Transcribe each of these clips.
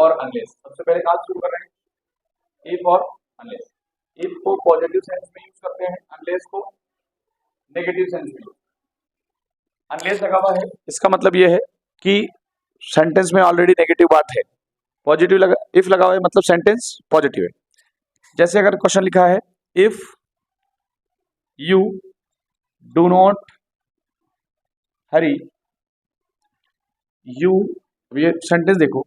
और अनलेस। सबसे पहले कहाँ शुरू कर रहे हैं, इफ और अनलेस। इफ को पॉजिटिव सेंस में यूज करते हैं, अनलेस को नेगेटिव सेंस में। अनलेस लगा हुआ है, इसका मतलब ये है कि सेंटेंस में ऑलरेडी नेगेटिव बात है। पॉजिटिव लगा, इफ लगा हुआ है मतलब सेंटेंस पॉजिटिव है। जैसे अगर क्वेश्चन लिखा है if you do not Hari you, ये सेंटेंस देखो,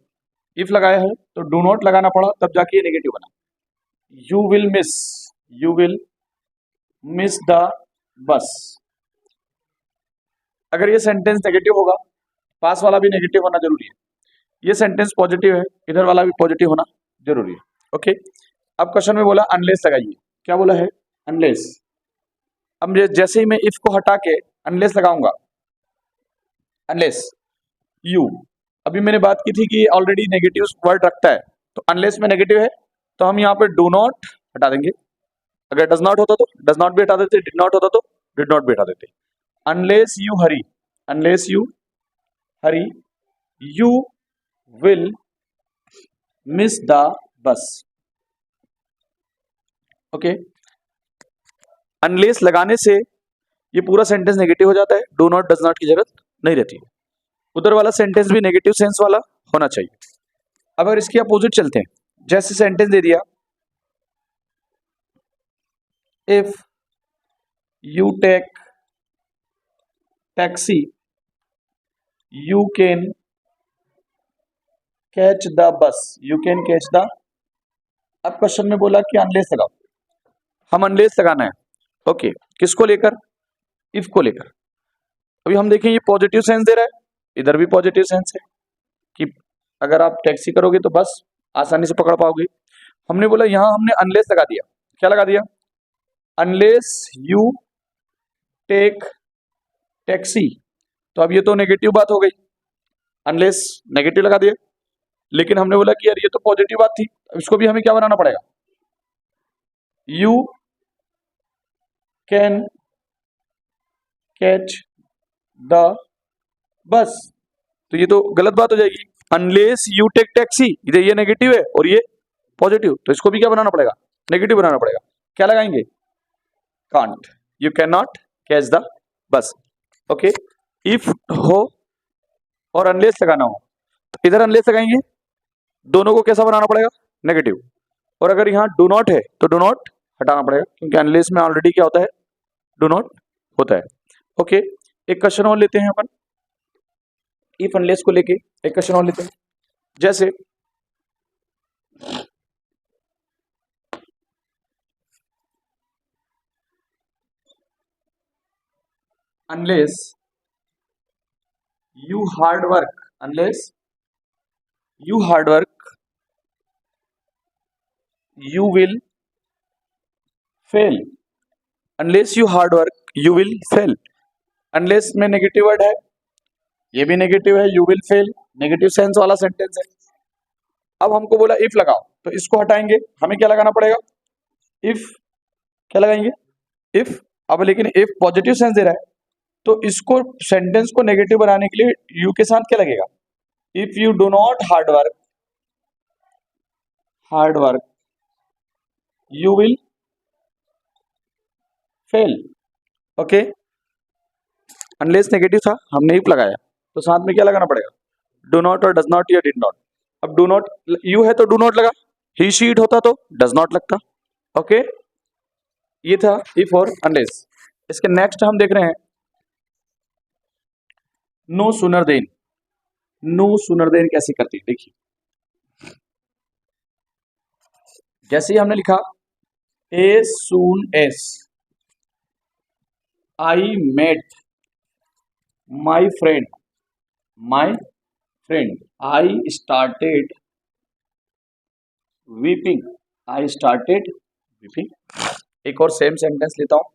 इफ लगाया है तो डू नॉट लगाना पड़ा, तब जाके ये नेगेटिव बना। You will miss the bus. अगर ये सेंटेंस नेगेटिव होगा, पास वाला भी नेगेटिव होना जरूरी है। ये सेंटेंस पॉजिटिव है, इधर वाला भी पॉजिटिव होना जरूरी है। ओके, अब क्वेश्चन में बोला अनलेस लगाइए। क्या बोला है, अनलेस। अब जैसे ही मैं इफ को हटा के अनलेस लगाऊंगा, अनलेस यू, अभी मैंने बात की थी कि ऑलरेडी नेगेटिव वर्ड रखता है, तो अनलेस में नेगेटिव है तो हम यहाँ पे डू नॉट हटा देंगे। अगर डज नॉट होता तो डज नॉट भी हटा देते, डिड नॉट होता तो डिड नॉट भी हटा देते। Unless you Hari you will miss the bus. Okay, unless लगाने से ये पूरा सेंटेंस नेगेटिव हो जाता है, डू नॉट डज नॉट की जरूरत नहीं रहती है। उधर वाला सेंटेंस भी नेगेटिव सेंस वाला होना चाहिए। अब अगर इसके अपोजिट चलते हैं, जैसे सेंटेंस दे दिया if you take taxi you can catch the bus, you can catch the. अब क्वेश्चन में बोला कि अनलेस लगाओ, हम अनलेस लगाना है। ओके, किसको लेकर, इफ को लेकर। अभी हम देखें ये पॉजिटिव सेंस दे रहा है, इधर भी पॉजिटिव सेंस है कि अगर आप टैक्सी करोगे तो बस आसानी से पकड़ पाओगे। हमने बोला यहां हमने अनलेस लगा दिया। क्या लगा दिया, अनलेस यू टेक टैक्सी। तो अब ये तो नेगेटिव बात हो गई, अनलेस नेगेटिव लगा दिया। लेकिन हमने बोला कि यार ये तो पॉजिटिव बात थी, इसको भी हमें क्या बनाना पड़ेगा, यू कैन कैच द बस। तो ये तो गलत बात हो जाएगी, अनलेस यू टेक टैक्सी, इधर ये नेगेटिव है और ये पॉजिटिव, तो इसको भी क्या बनाना पड़ेगा, नेगेटिव बनाना पड़ेगा। क्या लगाएंगे, can't, you can not catch the बस। ओके, इफ हो और अनलेस लगाना हो तो इधर अनलेस लगाएंगे, दोनों को कैसा बनाना पड़ेगा, नेगेटिव। और अगर यहाँ डू नॉट है तो डू नॉट हटाना पड़ेगा, क्योंकि अनलेस में ऑलरेडी क्या होता है, डू नॉट होता है। ओके, एक क्वेश्चन और लेते हैं अपन, इफ अनलेस को लेके एक क्वेश्चन और लेते हैं। जैसे unless you hard work, unless you hard work you will fail, unless you hard work you will fail. Unless में नेगेटिव वर्ड है, ये भी नेगेटिव है, you will fail negative sense वाला सेंटेंस है। अब हमको बोला इफ लगाओ, तो इसको हटाएंगे, हमें क्या लगाना पड़ेगा, इफ, क्या लगाएंगे, इफ। अब लेकिन इफ पॉजिटिव सेंस दे रहा है, तो इसको सेंटेंस को नेगेटिव बनाने के लिए यू के साथ क्या लगेगा, if you do not hard work you will fail. Okay, unless negative था, हमने इफ लगाया, तो साथ में क्या लगाना पड़ेगा, डू नॉट और डज नॉट या डिड नॉट। अब डू नॉट यू है तो डू नॉट लगा, ही शी इट होता तो डज नॉट लगता। ओके, ये था इफ और अनलेस। इसके नेक्स्ट हम देख रहे हैं no sooner than. No sooner than कैसे करती है, देखिए, जैसे ही हमने लिखा as soon as I met my friend I started weeping, एक और सेम सेंटेंस लेता हूं,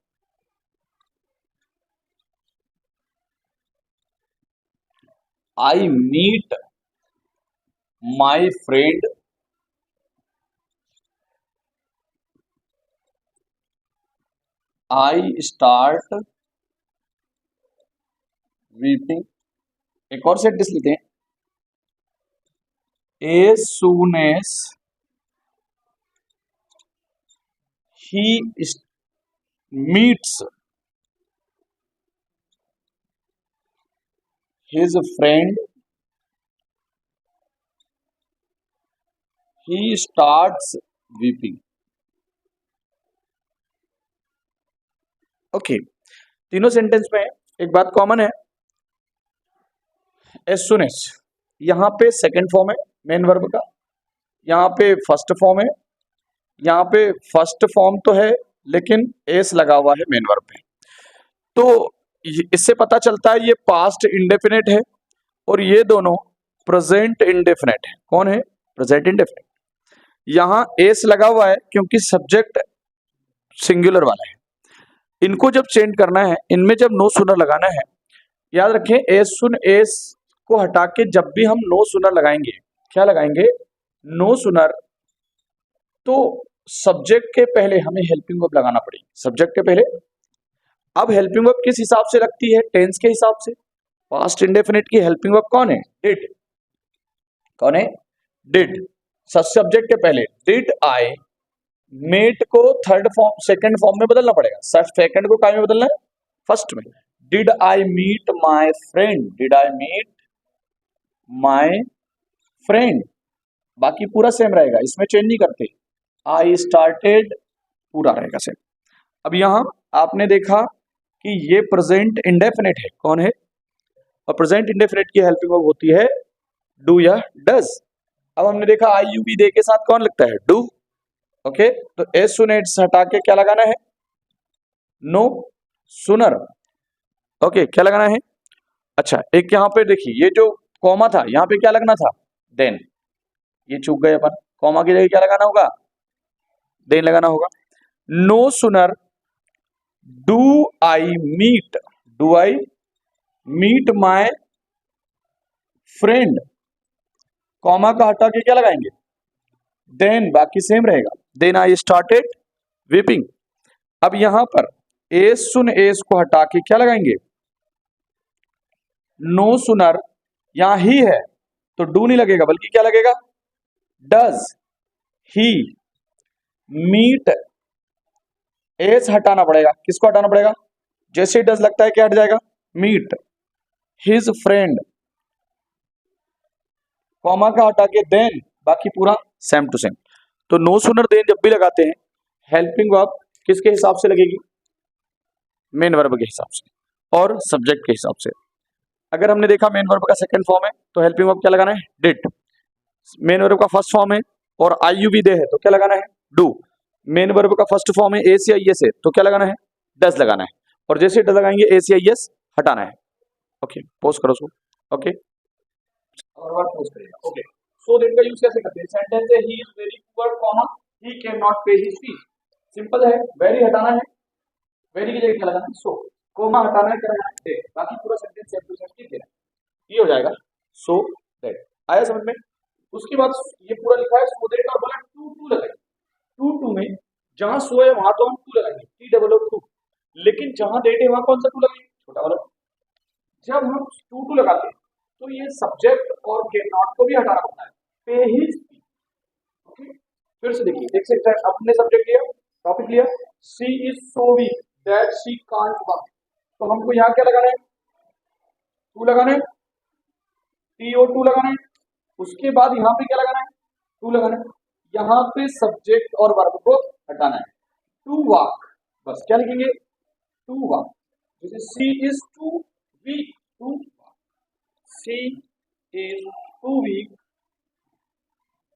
I meet my friend I start weeping. एक और सेंटेंस लेते हैं, as soon as he meets his friend, he starts weeping. Okay, तीनों sentence में एक बात कॉमन है, एज सुन एज, यहां पे सेकंड फॉर्म है मेन वर्ब का, यहां पे फर्स्ट फॉर्म है, यहां पे फर्स्ट फॉर्म तो है लेकिन एस लगा हुआ है मेन वर्ब पे। तो इससे पता चलता है ये पास्ट इंडेफिनेट है और ये दोनों प्रेजेंट इंडेफिनेट है। कौन है? Present indefinite. यहां एस लगा हुआ है क्योंकि सब्जेक्ट सिंगुलर वाला है। इनको जब चेंज करना है, इनमें जब नो सुनर लगाना है, याद रखें एस सुन एस को हटा के जब भी हम नो सुनर लगाएंगे, क्या लगाएंगे? नो सुनर, तो सब्जेक्ट के पहले हमें हेल्पिंग वर्ब लगाना पड़ेगी। सब्जेक्ट के पहले, अब हेल्पिंग वर्ब किस हिसाब से लगती है? टेंस के हिसाब से। पास्ट इंडेफिनिट की हेल्पिंग वर्ब कौन है? डिड। कौन है? डिड। सब्जेक्ट के पहले डिड आई, मेट को थर्ड फॉर्म सेकंड फॉर्म में बदलना पड़ेगा। सेकंड को काय में बदलना है? फर्स्ट में। Did I meet my friend, did I meet my friend, बाकी पूरा सेम रहेगा, इसमें चेंज नहीं करते। आई स्टार्टेड पूरा रहेगा सेम। अब यहां आपने देखा कि ये प्रेजेंट इंडेफिनिट है। कौन है? और प्रेजेंट इंडेफिनिट की हेल्पिंग वर्ब होती है डू या डज। अब हमने देखा आई यू बी दे के साथ कौन लगता है? डू। ओके, तो एज सुन एज हटा के क्या लगाना है? No sooner. ओके, क्या लगाना है? अच्छा, एक यहां पे देखिए, ये जो कॉमा था यहां पे क्या लगना था? देन। ये चूक गए अपन, कॉमा की जगह क्या लगाना होगा? देन लगाना होगा। No sooner do I meet, do I meet my friend, comma का हटा के क्या लगाएंगे? देन, बाकी सेम रहेगा। Then I started weeping. अब यहां पर एज सुन एज को हटा के क्या लगाएंगे? नो सुनर, यहां ही है तो डू नहीं लगेगा बल्कि क्या लगेगा? डज ही मीट, एज हटाना पड़ेगा। किसको हटाना पड़ेगा? जैसे डज लगता है क्या हट जाएगा? मीट हिज फ्रेंड, कॉमा का हटा के देन, बाकी पूरा सेम टू सेम। तो नो सुनर देन जब भी लगाते हैं, हेल्पिंग वर्ब किसके हिसाब से लगेगी? मेन वर्ब के हिसाब से और सब्जेक्ट के हिसाब से। अगर हमने देखा मेन वर्ब का सेकंड फॉर्म है तो हेल्पिंग वर्ब क्या लगाना है? डिड। मेन वर्ब का फर्स्ट फॉर्म है और आई यू बी दे है तो क्या लगाना है? डू। मेन वर्ब का फर्स्ट फॉर्म है एस या एस है तो क्या लगाना है? डज लगाना है। और जैसे डज लगाएंगे एस या एस हटाना है। ओके, पोस्ट करो उसको। ओके, और बार पोस्ट करेगा। ओके, सो दैट का यूज कैसे करते हैं? सेंटेंस है he is very poor comma he can not पे हिज फीस। सिंपल है, वेरी हटाना है, वेरी की जगह क्या लगाना है? सो। कोमा हटाना है, करना है दैट, बाकी पूरा सेंटेंस सेम टू सेम ठीक है। ये हो जाएगा सो दैट। आया समझ में? उसके बाद ये पूरा लिखा है सो दैट और बोला टू टू लगाएंगे। टू टू में जहां सो है वहां तो हम टू लगाएंगे, टी डबल ओ टू, लेकिन जहां डेट है वहां कौन सा टू लगाएंगे? छोटा वाला। जब हम टू टू लगाते हैं तो ये सब्जेक्ट और कैन नॉट को भी हटाना पड़ता है। पे हिज, ओके, फिर से देखिए, एक से अपने सब्जेक्ट लिया, टॉपिक लिया, she is so weak that she can't walk, तो हमको यहाँ क्या लगाना है? टू लगाना है, टीओ टू लगाना है। उसके बाद यहाँ पे क्या लगाना है? टू लगाना है। यहाँ पे सब्जेक्ट और वर्ब को हटाना है। टू वॉक, बस क्या लिखेंगे? To walk. जैसे she is too weak, to walk, she is too weak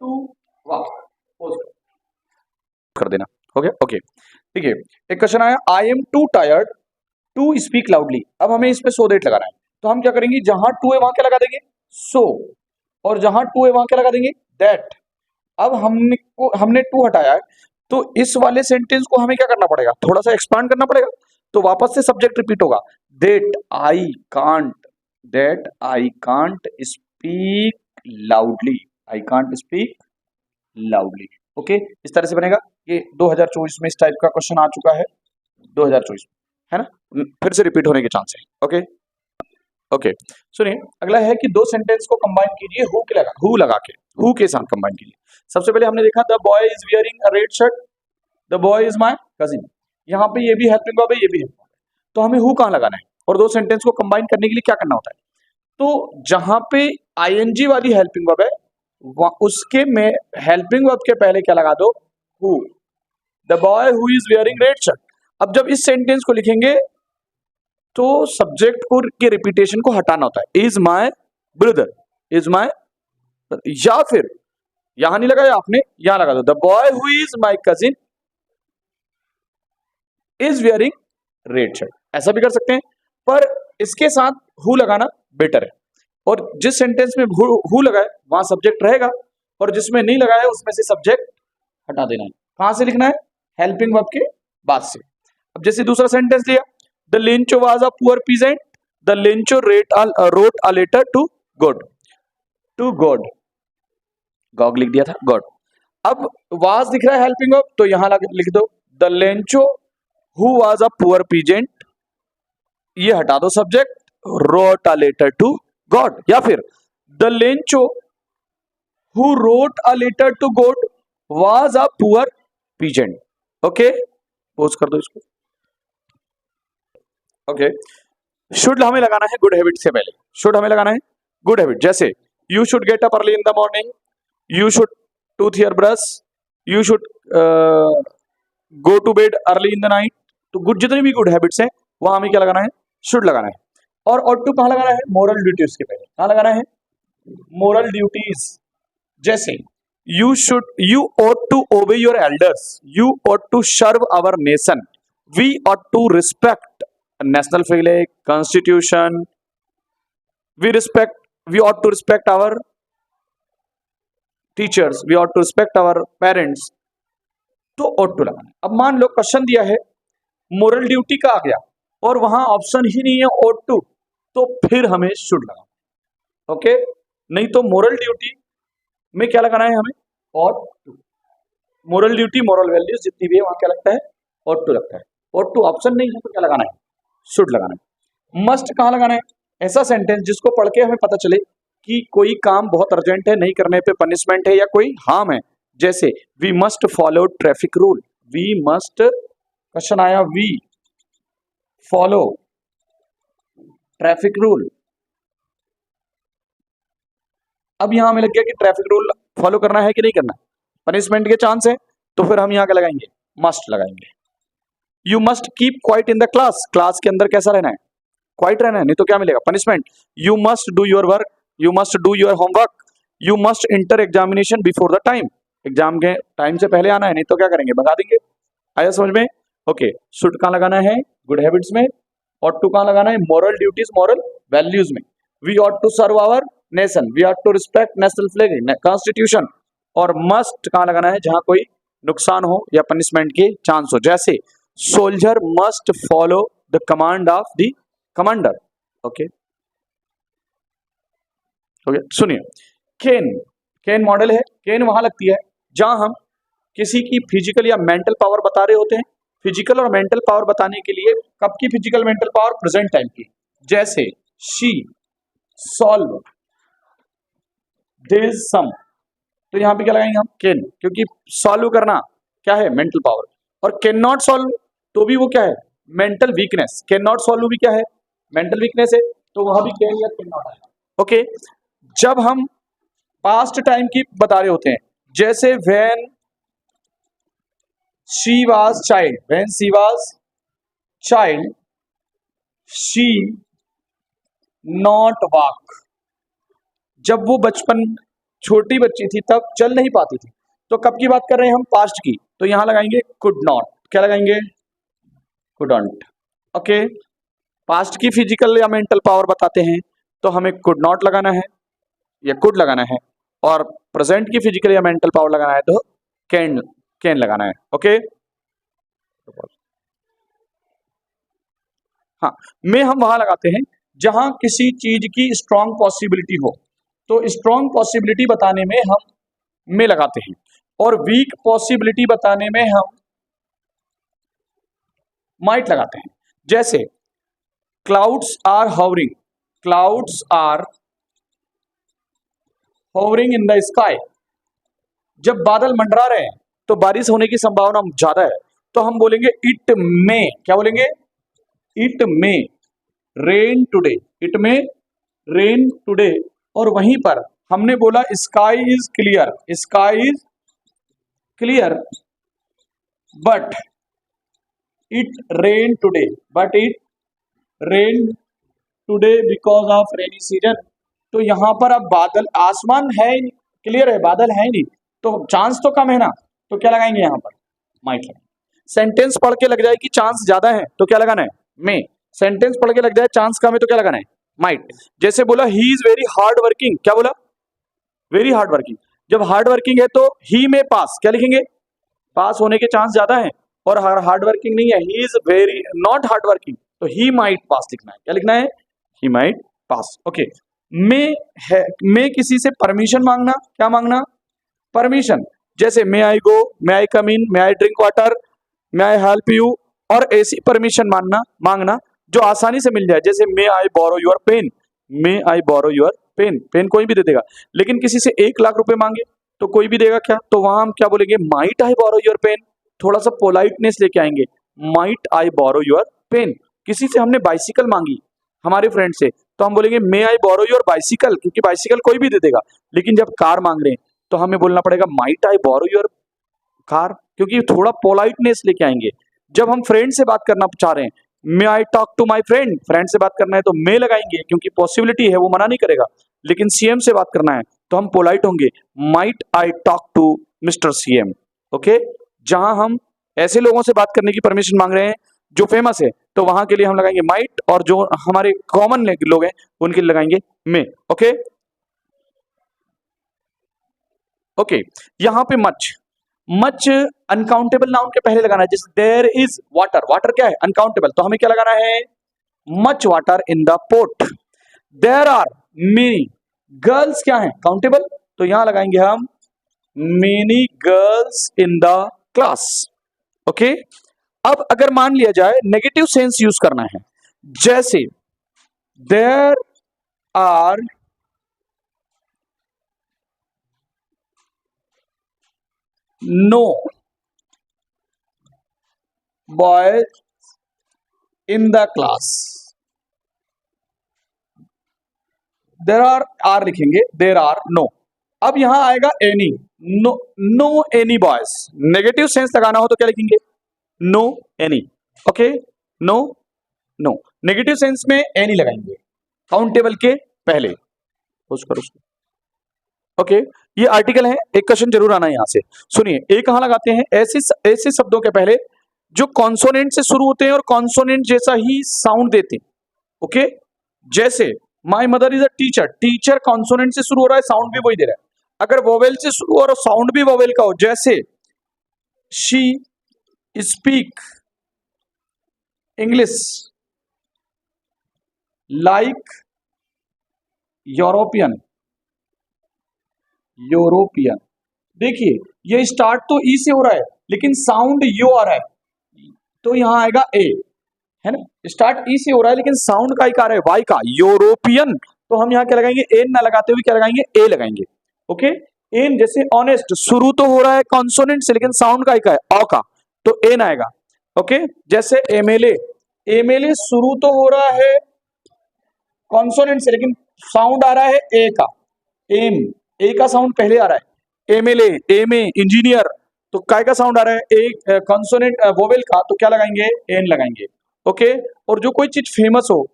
to walk, कर देना। ओके ओके, ठीक है। एक क्वेश्चन आया, I am too tired to speak loudly. अब हमें इस पे सो दैट लगाना है, तो हम क्या करेंगे? जहां टू है वहां क्या लगा देंगे? सो, और जहां टू है वहां क्या लगा देंगे? दैट। अब हमने टू हटाया है तो इस वाले सेंटेंस को हमें क्या करना पड़ेगा? थोड़ा सा एक्सपांड करना पड़ेगा। तो वापस से सब्जेक्ट रिपीट होगा, that I can't, that I can't speak loudly, I can't speak loudly. Okay, इस तरह से बनेगा। ये 2024 में इस टाइप का क्वेश्चन आ चुका है, 2024 में, है ना? फिर से रिपीट होने के चांस है। ओके, ओके सुनिए, अगला है कि दो सेंटेंस को कंबाइन कीजिए हु लगा के, हु के साथ कंबाइन कीजिए। सबसे पहले हमने देखा the boy is wearing a red shirt, the boy is my cousin. यहाँ पे ये भी हेल्पिंग वर्ब है, ये भी हेल्पिंग वर्ब है, तो हमें हु कहाँ लगाना है और दो सेंटेंस को कंबाइन करने के लिए क्या करना होता है। तो जहां पे आईएनजी वाली हेल्पिंग वर्ब है उसके में हेल्पिंग वर्ब के पहले क्या लगा दो, who. The boy who is wearing red shirt. अब जब इस सेंटेंस को लिखेंगे तो सब्जेक्ट को के रिपीटेशन को हटाना होता है, is my brother, is my, या फिर यहां नहीं लगाया आपने, यहां लगा दो the boy who is my cousin is wearing red shirt, ऐसा भी कर सकते हैं, पर इसके साथ हु लगाना बेटर है। और जिस सेंटेंस में हु लगाए वहां सब्जेक्ट रहेगा और जिसमें नहीं लगाया उसमें से सब्जेक्ट हटा देना है। कहां से लिखना है, हेल्पिंग वर्ब के बाद से। अब जैसे दूसरा सेंटेंस लिया, the Lencho was a poor peasant, the Lencho wrote a letter to God, to God, गॉग लिख दिया था, गॉड। अब वाज दिख रहा है हेल्पिंग वर्ब, तो यहां लिख दो the Lencho who was a poor peasant, ये हटा दो subject, wrote a letter to God, या फिर the Lencho who wrote a letter to God was a poor peasant. Okay, pause कर दो इसको। ओके, शुड हमें लगाना है गुड हैबिट से पहले, शुड हमें लगाना है गुड हैबिट, जैसे you should get up early in the morning, you should tooth your brush, you should go to bed early in the night. तो गुड जितनी भी गुड हैबिट्स हैं वहां हमें क्या लगाना है, शुड लगाना है। और ऑट टू कहां लगाना है, मोरल ड्यूटीज के पहले कहां लगाना है, मोरल ड्यूटीज, जैसे you ought to obey your elders, you ought to serve our nation, we ought to respect national flag, constitution, we ought to respect our teachers, we ought to respect our parents, तो ought to लगाना है। अब मान लो question दिया है moral duty का आ गया और वहां ऑप्शन ही नहीं है ought to, तो फिर हमें should लगाना, ओके। नहीं तो मोरल ड्यूटी में क्या लगाना है हमें, ought to, moral duty moral values जितनी भी है वहां क्या लगता है, ought to लगता है। ought to ऑप्शन नहीं है तो क्या लगाना है, should लगाना है। मस्ट कहां लगाना है, ऐसा सेंटेंस जिसको पढ़ के हमें पता चले कि कोई काम बहुत अर्जेंट है, नहीं करने पे पनिशमेंट है या कोई हार्म है, जैसे we must follow traffic rule, we must, question आया वी फॉलो ट्रैफिक रूल। अब यहां हमें लग गया कि ट्रैफिक रूल फॉलो करना है कि नहीं करना, पनिशमेंट के चांस है, तो फिर हम यहां क्या लगाएंगे, मस्ट लगाएंगे। You must keep quiet in the class, class के अंदर कैसा रहना है, क्वाइट रहना है, नहीं तो क्या मिलेगा, punishment. You must do your work, you must do your homework, you must inter examination before the time, exam के टाइम से पहले आना है, नहीं तो क्या करेंगे, भगा देंगे। आया समझ में, ओके। शुड कहां लगाना है, गुड हैबिट्स में। ought to कहां लगाना है, मोरल ड्यूटीज मोरल वैल्यूज में। We ought to serve our nation, we ought to respect national flag, constitution। और मस्ट कहां लगाना है, जहां कोई नुकसान हो या पनिशमेंट के चांस हो, जैसे soldier must follow the command of the commander, okay. Okay सुनिए, कैन, कैन मॉडल है, कैन वहां लगती है जहां हम किसी की फिजिकल या मेंटल पावर बता रहे होते हैं। फिजिकल और मेंटल पावर बताने के लिए कब की physical mental power, present time की, जैसे शी सॉल्व दिस सम, तो यहां पे क्या लगाएंगे हम, कैन, क्योंकि सॉल्व करना क्या है, मेंटल पावर। और कैन नॉट सॉल्व तो भी वो क्या है, mental weakness, can not solve भी क्या है, मेंटल वीकनेस है, तो वहां भी कैन या कैन नॉट आएगा, ओके। जब हम पास्ट टाइम की बता रहे होते हैं, जैसे when she was child, when she was child she not walk, जब वो बचपन छोटी बच्ची थी तब चल नहीं पाती थी, तो कब की बात कर रहे हैं हम, पास्ट की, तो यहां लगाएंगे कुड नॉट, क्या लगाएंगे, कुडंट, ओके। पास्ट की फिजिकल या मेंटल पावर बताते हैं तो हमें कुड नॉट लगाना है या कुड लगाना है, और प्रेजेंट की फिजिकल या मेंटल पावर लगाना है तो कैन, कैन लगाना है, ओके। हाँ, में हम वहां लगाते हैं जहां किसी चीज की स्ट्रॉन्ग पॉसिबिलिटी हो, तो स्ट्रॉन्ग पॉसिबिलिटी बताने में हम में लगाते हैं, और वीक पॉसिबिलिटी बताने में हम माइट लगाते हैं, जैसे clouds are hovering, clouds are hovering in the sky, जब बादल मंडरा रहे हैं तो बारिश होने की संभावना ज्यादा है, तो हम बोलेंगे इट मे, क्या बोलेंगे, it may rain today, it may rain today. और वहीं पर हमने बोला sky is clear, sky is clear but it rain today, but it rain today because of rainy season. तो यहां पर अब बादल, आसमान है ही नहीं, क्लियर है, बादल है ही नहीं, तो चांस तो कम है ना, तो क्या लगाएंगे यहां पर, माइट लगाएंगे। सेंटेंस पढ़ के लग जाए कि चांस ज्यादा है तो क्या लगाना है, मे। सेंटेंस पढ़ के लग जाए चांस कम है तो क्या लगाना है, माइट। जैसे बोला he is very hard working, क्या बोला, वेरी हार्ड वर्किंग। जब हार्ड वर्किंग है तो ही में पास, क्या लिखेंगे, पास होने के चांस ज्यादा है, और हार्ड वर्किंग नहीं है, he is very not hard working, तो ही माइट पास लिखना है, क्या लिखना है, ही माइट पास। ओके, मे है, मे किसी से परमिशन मांगना, क्या मांगना, परमिशन। जैसे may I go, may I come in, may I drink water, may I help you, और ऐसी परमिशन मांगना जो आसानी से मिल जाए। जैसे may I borrow your pen, may I borrow your pen, pen कोई भी दे देगा, लेकिन किसी से 1 लाख रुपए मांगे तो कोई भी देगा क्या, तो वहां हम क्या बोलेंगे, might I borrow your pen, थोड़ा सा पोलाइटनेस लेके आएंगे, might I borrow your pen. किसी से हमने बाइसिकल मांगी हमारे फ्रेंड से, तो हम बोलेंगे मे आई बोरो योर बाइसिकल, क्योंकि बाइसिकल कोई भी दे देगा। लेकिन जब कार मांग रहे हैं तो हमें बोलना पड़ेगा might I borrow your car, क्योंकि थोड़ा पोलाइटनेस लेके आएंगे। जब हम फ्रेंड से बात करना चाह रहे हैं, may I talk to my friend, friend से बात करना है तो मे लगाएंगे, क्योंकि पॉसिबिलिटी है, वो मना नहीं करेगा। लेकिन सीएम से बात करना है तो हम पोलाइट होंगे, might I talk to mister CM. Okay, जहां हम ऐसे लोगों से बात करने की परमिशन मांग रहे हैं जो फेमस है, तो वहां के लिए हम लगाएंगे माइट, और जो हमारे कॉमन लोग हैं उनके लिए लगाएंगे मे। ओके ओके, यहां पे मच, मच अनकाउंटेबल नाउन के पहले लगाना है। जैसे देयर इज वाटर, वाटर क्या है, अनकाउंटेबल, तो हमें क्या लगाना है, much water in the pot. There are many girls, क्या है, काउंटेबल, तो यहां लगाएंगे हम many girls in the class. Okay, अब अगर मान लिया जाए नेगेटिव सेंस यूज करना है, जैसे there are no boys in the class, there are लिखेंगे, देर आर नो। अब यहां आएगा any, no, no any boys, negative sense लगाना हो तो क्या लिखेंगे, no any. Okay, no no, negative sense में एनी लगाएंगे काउंटेबल के पहले, उसको। ओके, ये आर्टिकल है, एक क्वेश्चन जरूर आना है यहां से। सुनिए, ए कहां लगाते हैं, ऐसे शब्दों के पहले जो कॉन्सोनेंट से शुरू होते हैं और कॉन्सोनेंट जैसा ही साउंड देते हैं। ओके, जैसे my mother is a teacher, teacher consonant से शुरू हो रहा है, साउंड भी वही दे रहा है। अगर वोवेल से शुरू और साउंड भी वोवेल का हो, जैसे she speak English like European, European. देखिए, ये स्टार्ट तो ई से हो रहा है लेकिन साउंड यो आ रहा है, तो यहां आएगा ए, है ना, स्टार्ट ई से हो रहा है लेकिन साउंड का आ रहा है वाई का, यूरोपियन, तो हम यहां क्या लगाएंगे, एन ना लगाते हुए क्या लगाएंगे, ए लगाएंगे। ओके, एन, जैसे ऑनेस्ट, शुरू तो हो रहा है कॉन्सोनेंट से लेकिन साउंड का है ऑ का, तो एन आएगा। ओके, जैसे एमएलए, एमएलए शुरू तो हो रहा है कॉन्सोनेंट से लेकिन साउंड आ रहा है ए का, एम, ए का साउंड पहले आ रहा है। एमएलए, एमए, इंजीनियर, तो काय का साउंड आ रहा है, ए कॉन्सोनेंट वोवेल का, तो क्या लगाएंगे, एन लगाएंगे। ओके, और जो कोई चीज फेमस हो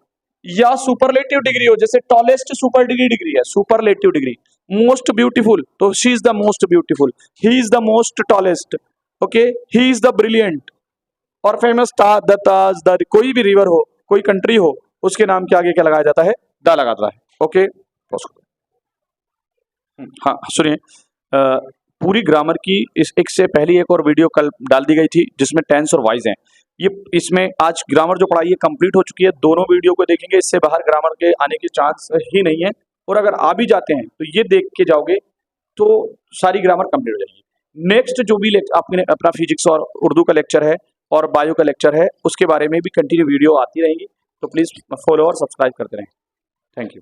या सुपरलेटिव डिग्री हो, जैसे टॉलेस्ट सुपर डिग्री है, सुपरलेटिव डिग्री, मोस्ट ब्यूटीफुल, तो she is the most beautiful, he is the most tallest, okay, he is the brilliant, और फेमस द ताज, द, कोई भी रिवर हो, कोई कंट्री हो, उसके नाम के आगे क्या लगाया जाता है, द लगाता है। ओके, हाँ सुनिए, पूरी ग्रामर की इस एक से पहली एक और वीडियो कल डाल दी गई थी जिसमें टेंस और वाइज हैं। ये इसमें आज ग्रामर जो पढ़ाई है कंप्लीट हो चुकी है, दोनों वीडियो को देखेंगे, इससे बाहर ग्रामर के आने के चांस ही नहीं है, और अगर आ भी जाते हैं तो ये देख के जाओगे तो सारी ग्रामर कंप्लीट हो जाएगी। नेक्स्ट जो भी आपने अपना फिजिक्स और उर्दू का लेक्चर है और बायो का लेक्चर है, उसके बारे में भी कंटिन्यू वीडियो आती रहेंगी, तो प्लीज फॉलो और सब्सक्राइब करते रहें। Thank you.